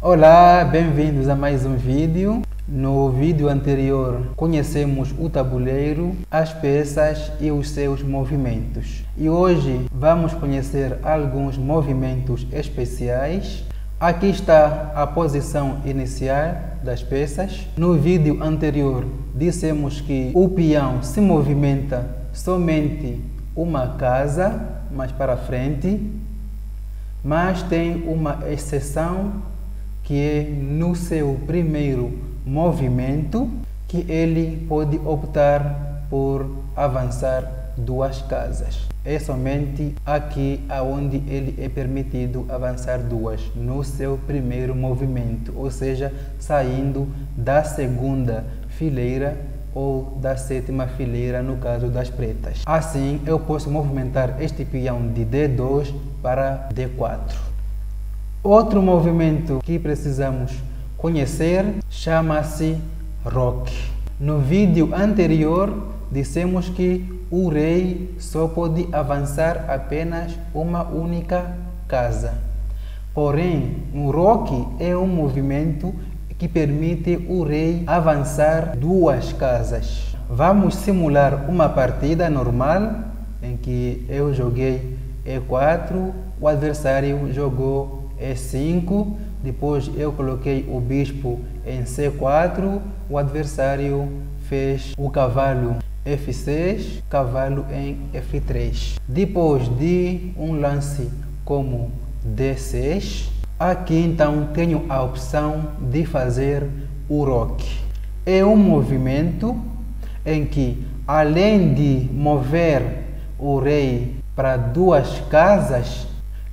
Olá, bem-vindos a mais um vídeo. No vídeo anterior conhecemos o tabuleiro, as peças e os seus movimentos. E hoje vamos conhecer alguns movimentos especiais. Aqui está a posição inicial das peças. No vídeo anterior dissemos que o peão se movimenta somente uma casa mais para frente, mas tem uma exceção que é no seu primeiro movimento, que ele pode optar por avançar duas casas. É somente aqui aonde ele é permitido avançar duas, no seu primeiro movimento, ou seja, saindo da segunda fileira ou da sétima fileira no caso das pretas. Assim, eu posso movimentar este peão de D2 para D4. Outro movimento que precisamos conhecer chama-se roque. No vídeo anterior dissemos que o rei só pode avançar apenas uma única casa. Porém, o roque é um movimento que permite o rei avançar duas casas. Vamos simular uma partida normal em que eu joguei E4, o adversário jogou E5, depois eu coloquei o bispo em C4, o adversário fez o cavalo F6, cavalo em F3. Depois de um lance como D6, aqui então tenho a opção de fazer o roque. É um movimento em que, além de mover o rei para duas casas,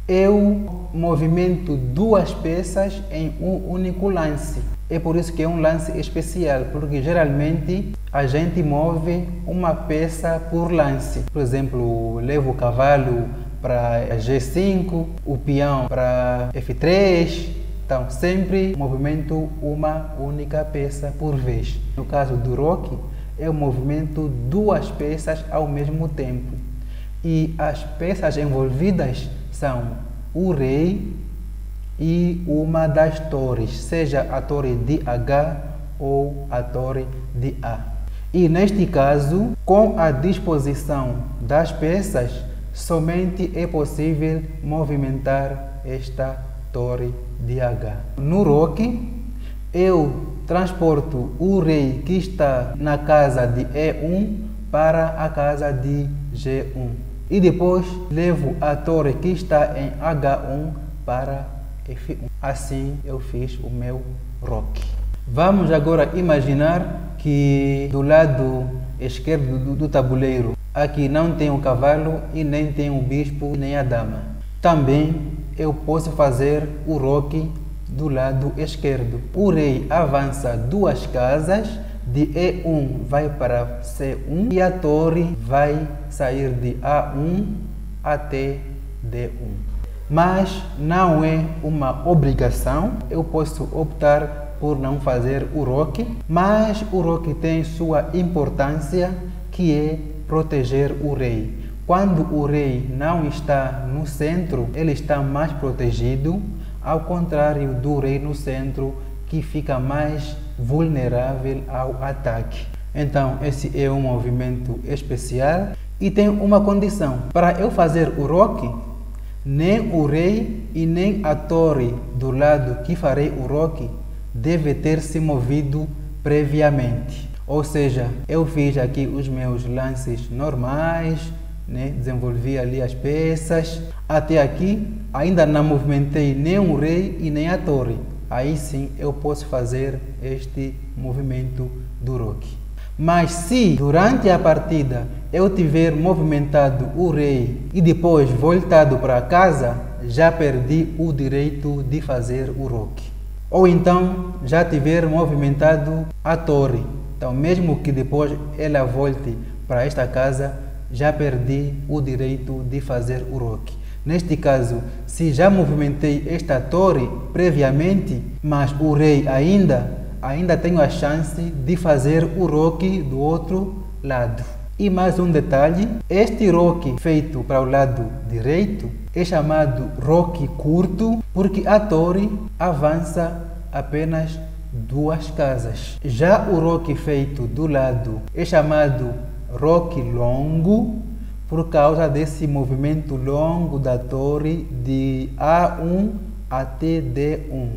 eu movimento duas peças em um único lance. É por isso que é um lance especial, porque geralmente a gente move uma peça por lance. Por exemplo, levo o cavalo para G5, o peão para F3. Então, sempre movimento uma única peça por vez. No caso do roque, eu movimento duas peças ao mesmo tempo. E as peças envolvidas são o rei e uma das torres, seja a torre de H ou a torre de A. E neste caso, com a disposição das peças, somente é possível movimentar esta torre de H. No roque, eu transporto o rei que está na casa de E1 para a casa de G1. E depois levo a torre que está em H1 para F1. Assim eu fiz o meu roque. Vamos agora imaginar que do lado esquerdo do tabuleiro, aqui não tem o cavalo e nem tem o bispo nem a dama. Também eu posso fazer o roque do lado esquerdo. O rei avança duas casas, de E1 vai para C1 e a torre vai sair de A1 até D1. Mas não é uma obrigação, eu posso optar por não fazer o roque, mas o roque tem sua importância, que é proteger o rei. Quando o rei não está no centro, ele está mais protegido, ao contrário do rei no centro, que fica mais vulnerável ao ataque. Então, esse é um movimento especial e tem uma condição. Para eu fazer o roque, nem o rei e nem a torre do lado que farei o roque deve ter se movido previamente. Ou seja, eu fiz aqui os meus lances normais, desenvolvi ali as peças. Até aqui ainda não movimentei nem o rei e nem a torre. Aí sim eu posso fazer este movimento do roque. Mas se durante a partida eu tiver movimentado o rei e depois voltado para casa, já perdi o direito de fazer o roque. Ou então já tiver movimentado a torre. Então, mesmo que depois ela volte para esta casa, já perdi o direito de fazer o roque. Neste caso, se já movimentei esta torre previamente, mas o rei ainda tenho a chance de fazer o roque do outro lado. E mais um detalhe, este roque feito para o lado direito é chamado roque curto porque a torre avança apenas 2 casas. Já o roque feito do lado é chamado roque longo por causa desse movimento longo da torre de A1 até D1.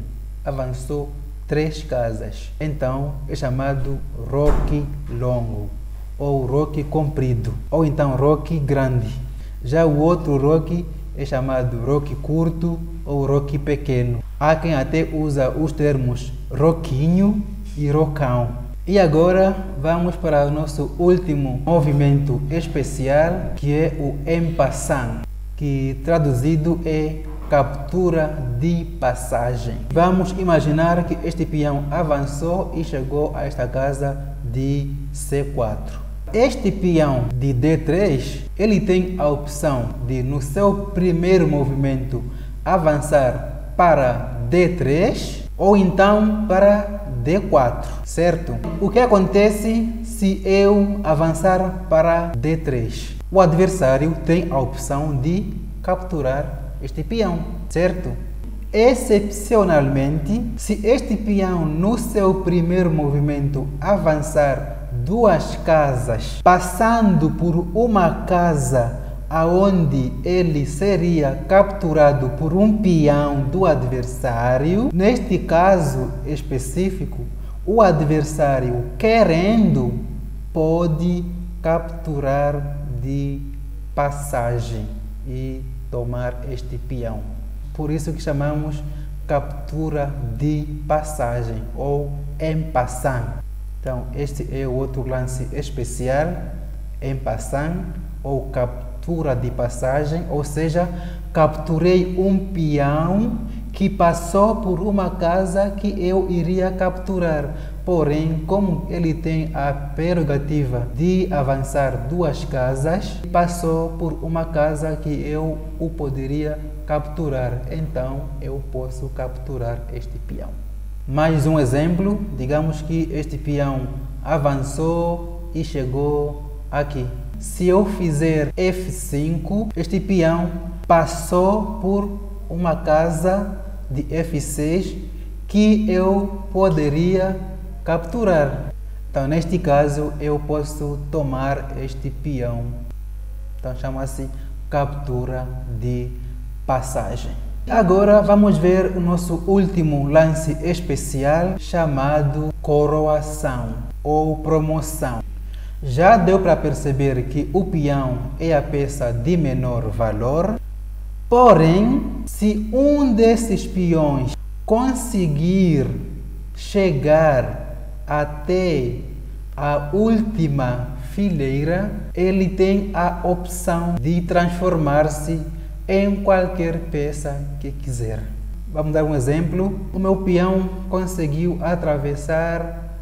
Avançou 3 casas. Então é chamado roque longo, ou roque comprido, ou então roque grande. Já o outro roque é chamado roque curto ou roque pequeno. Há quem até usa os termos roquinho e rocão. E agora vamos para o nosso último movimento especial, que é o en passant, que traduzido é captura de passagem. Vamos imaginar que este peão avançou e chegou a esta casa de C4. Este peão de D3, ele tem a opção de, no seu primeiro movimento, avançar para D3 ou então para D4, certo? O que acontece se eu avançar para D3? O adversário tem a opção de capturar este peão, certo? Excepcionalmente, se este peão no seu primeiro movimento avançar 2 casas, passando por uma casa aonde ele seria capturado por um peão do adversário, neste caso específico, o adversário, querendo, pode capturar de passagem e tomar este peão. Por isso que chamamos captura de passagem ou en passant. Então, este é o outro lance especial, en passant ou captura de passagem, ou seja, capturei um peão que passou por uma casa que eu iria capturar. Porém, como ele tem a prerrogativa de avançar 2 casas, passou por uma casa que eu o poderia capturar. Então, eu posso capturar este peão. Mais um exemplo, digamos que este peão avançou e chegou aqui. Se eu fizer F5, este peão passou por uma casa de F6 que eu poderia capturar. Então, neste caso, eu posso tomar este peão. Então, chama-se captura de passagem. Agora vamos ver o nosso último lance especial, chamado coroação ou promoção. Já deu para perceber que o peão é a peça de menor valor, porém, se um desses peões conseguir chegar até a última fileira, ele tem a opção de transformar-se em qualquer peça que quiser. Vamos dar um exemplo. O meu peão conseguiu atravessar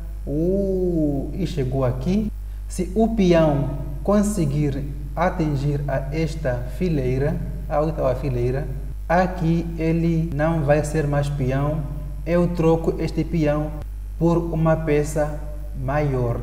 e chegou aqui. Se o peão conseguir atingir a esta fileira, a 8ª fileira, aqui ele não vai ser mais peão. Eu troco este peão por uma peça maior.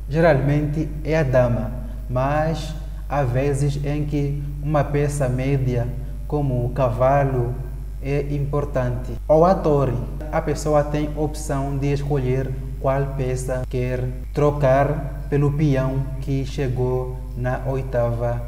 Geralmente é a dama, mas há vezes em que uma peça média, como o cavalo, é importante. Ou a torre. A pessoa tem opção de escolher qual peça quer trocar pelo peão que chegou na 8ª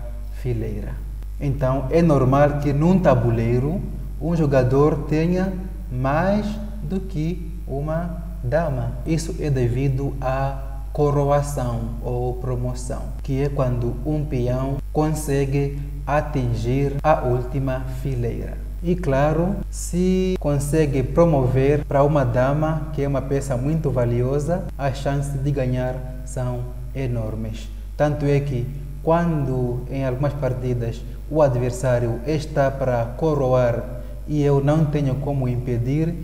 fileira. Então, é normal que num tabuleiro um jogador tenha mais do que uma dama. Isso é devido à coroação ou promoção, que é quando um peão consegue atingir a última fileira. E claro, se consegue promover para uma dama, que é uma peça muito valiosa, as chances de ganhar são enormes. Tanto é que quando em algumas partidas o adversário está para coroar e eu não tenho como impedir,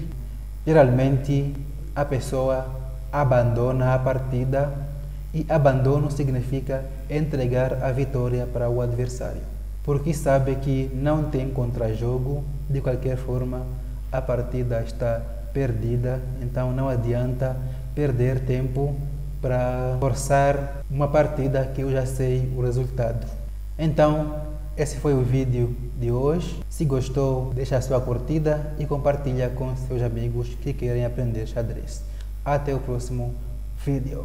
geralmente a pessoa abandona a partida, e abandono significa entregar a vitória para o adversário, porque sabe que não tem contra-jogo. De qualquer forma, a partida está perdida, então não adianta perder tempo para forçar uma partida que eu já sei o resultado. Então, esse foi o vídeo de hoje. Se gostou, deixa a sua curtida e compartilha com seus amigos que querem aprender xadrez. Até o próximo vídeo.